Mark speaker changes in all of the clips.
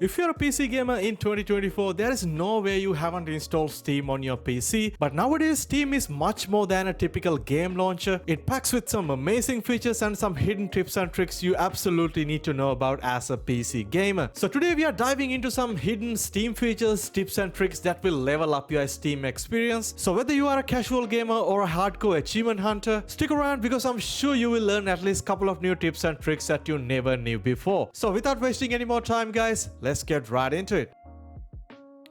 Speaker 1: If you're a PC gamer in 2024, there is no way you haven't installed Steam on your PC. But nowadays, Steam is much more than a typical game launcher. It packs with some amazing features and some hidden tips and tricks you absolutely need to know about as a PC gamer. So today we are diving into some hidden Steam features, tips and tricks that will level up your Steam experience. So whether you are a casual gamer or a hardcore achievement hunter, stick around because I'm sure you will learn at least a couple of new tips and tricks that you never knew before. So without wasting any more time, guys, let's get right into it.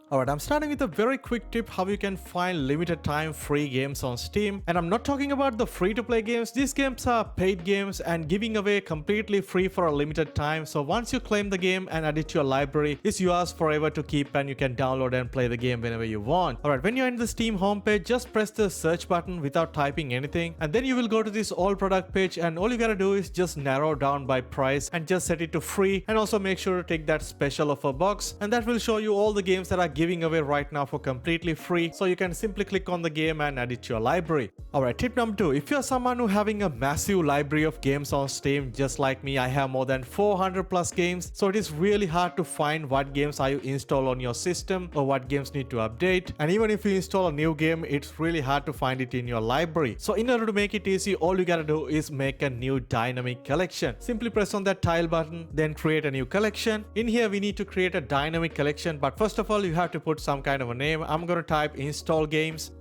Speaker 1: Alright, I'm starting with a very quick tip how you can find limited time free games on Steam. And I'm not talking about the free to play games. These games are paid games and giving away completely free for a limited time. So once you claim the game and add it to your library, it's yours forever to keep and you can download and play the game whenever you want. Alright, when you're in the Steam homepage, just press the search button without typing anything. And then you will go to this all product page and all you gotta do is just narrow down by price and just set it to free. And also make sure to take that special offer box. And that will show you all the games that are giving away right now for completely free, so you can simply click on the game and add it to your library. Alright, tip number 2, if you're someone who having a massive library of games on Steam, just like me, I have more than 400 plus games, so it is really hard to find what games are you install on your system or what games need to update. And even if you install a new game, it's really hard to find it in your library. So in order to make it easy, all you gotta do is make a new dynamic collection. Simply press on that tile button, then create a new collection. In here we need to create a dynamic collection, but first of all you have to put some kind of a name. I'm gonna type install games.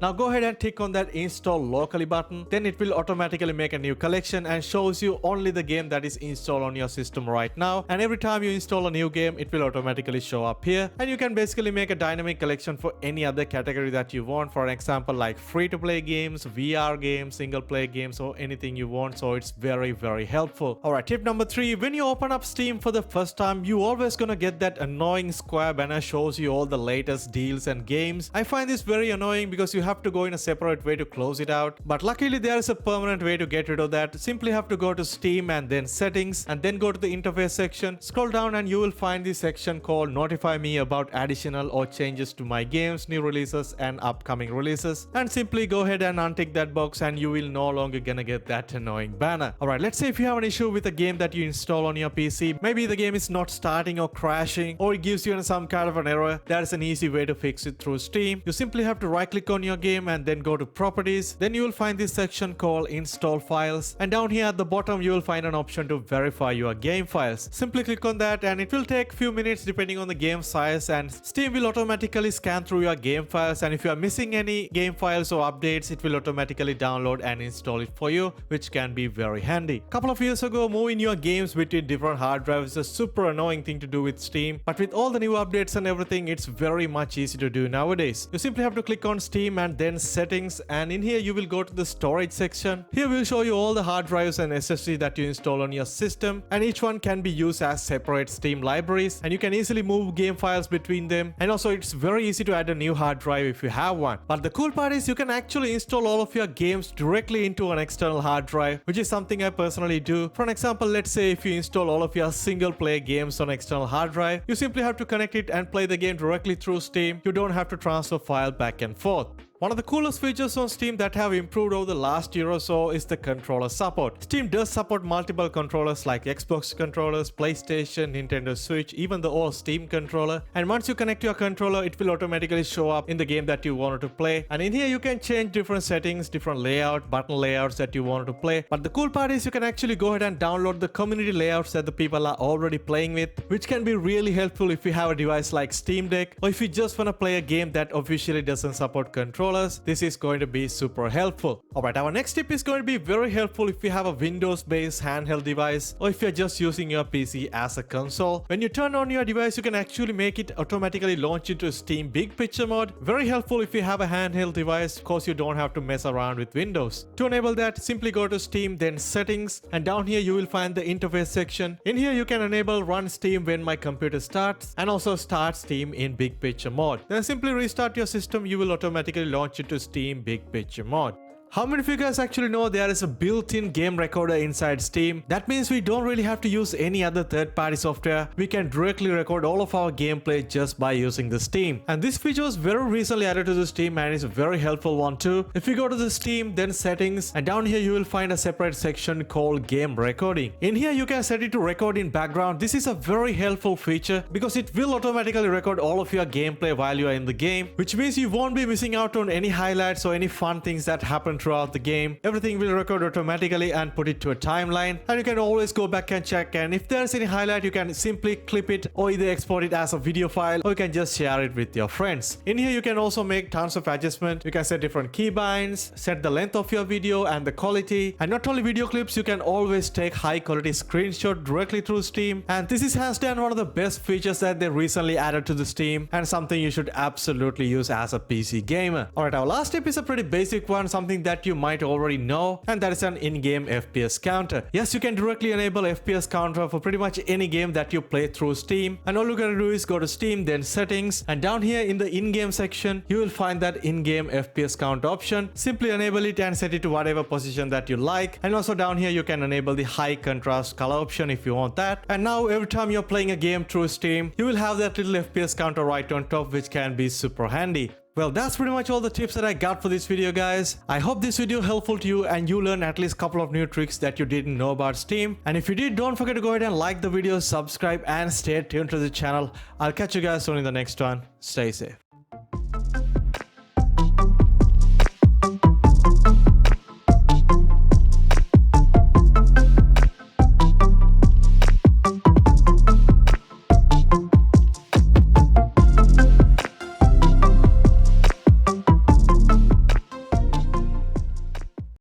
Speaker 1: Now go ahead and click on that install locally button, then it will automatically make a new collection and shows you only the game that is installed on your system right now. And every time you install a new game, it will automatically show up here. And you can basically make a dynamic collection for any other category that you want. For example, like free to play games, VR games, single player games, or anything you want. So it's very helpful. Alright, tip number 3, when you open up Steam for the first time, you always gonna get that annoying square banner shows you all the latest deals and games. I find this very annoying because you have to go in a separate way to close it out, but luckily there is a permanent way to get rid of that. Simply have to go to Steam and then settings and then go to the interface section, scroll down and you will find this section called notify me about additional or changes to my games, new releases and upcoming releases, and simply go ahead and untick that box and you will no longer gonna get that annoying banner. Alright, let's say if you have an issue with a game that you install on your PC, maybe the game is not starting or crashing, or it gives you some kind of an error. There is an easy way to fix it through Steam. You simply have to right click on your game and then go to properties. Then you will find this section called install files, and down here at the bottom you will find an option to verify your game files. Simply click on that and it will take few minutes depending on the game size, and Steam will automatically scan through your game files, and if you are missing any game files or updates, it will automatically download and install it for you, which can be very handy. Couple of years ago, moving your games between different hard drives is a super annoying thing to do with Steam, but with all the new updates and everything, it's very much easy to do nowadays. You simply have to click on Steam and then settings, and in here you will go to the storage section. Here we'll show you all the hard drives and SSD that you install on your system, and each one can be used as separate Steam libraries, and you can easily move game files between them, and also it's very easy to add a new hard drive if you have one. But the cool part is you can actually install all of your games directly into an external hard drive, which is something I personally do. For an example, let's say if you install all of your single player games on external hard drive, you simply have to connect it and play the game directly through Steam. You don't have to transfer file back and forth. One of the coolest features on Steam that have improved over the last year or so is the controller support. Steam does support multiple controllers like Xbox controllers, PlayStation, Nintendo Switch, even the old Steam controller. And once you connect your controller, it will automatically show up in the game that you wanted to play. And in here you can change different settings, different layout, button layouts that you wanted to play. But the cool part is you can actually go ahead and download the community layouts that the people are already playing with, which can be really helpful if you have a device like Steam Deck, or if you just want to play a game that officially doesn't support controllers. This is going to be super helpful. Alright, our next tip is going to be very helpful if you have a Windows based handheld device, or if you're just using your PC as a console. When you turn on your device, you can actually make it automatically launch into Steam Big Picture mode. Very helpful if you have a handheld device, because you don't have to mess around with Windows. To enable that, simply go to Steam, then settings, and down here you will find the interface section. In here you can enable run Steam when my computer starts, and also start Steam in Big Picture mode. Then simply restart your system, you will automatically launch it to Steam Big Picture mode. How many of you guys actually know there is a built-in game recorder inside Steam? That means we don't really have to use any other third-party software. We can directly record all of our gameplay just by using the Steam. And this feature was very recently added to the Steam and is a very helpful one too. If you go to the Steam, then settings, and down here you will find a separate section called game recording. In here you can set it to record in background. This is a very helpful feature because it will automatically record all of your gameplay while you are in the game, which means you won't be missing out on any highlights or any fun things that happen throughout the game. Everything will record automatically and put it to a timeline, and you can always go back and check, and if there's any highlight you can simply clip it or either export it as a video file, or you can just share it with your friends. In here you can also make tons of adjustments. You can set different keybinds, set the length of your video and the quality, and not only video clips, you can always take high quality screenshot directly through Steam, and this is hands down one of the best features that they recently added to the Steam, and something you should absolutely use as a PC gamer. Alright, our last tip is a pretty basic one, something that you might already know, and that is an in-game FPS counter. Yes, you can directly enable FPS counter for pretty much any game that you play through Steam, and all you gotta do is go to Steam, then settings, and down here in the in-game section you will find that in-game FPS count option. Simply enable it and set it to whatever position that you like, and also down here you can enable the high contrast color option if you want that. And now every time you're playing a game through Steam, you will have that little FPS counter right on top, which can be super handy. Well, that's pretty much all the tips that I got for this video, guys. I hope this video helpful to you and you learned at least a couple of new tricks that you didn't know about Steam. And if you did, don't forget to go ahead and like the video, subscribe, and stay tuned to the channel. I'll catch you guys soon in the next one. Stay safe.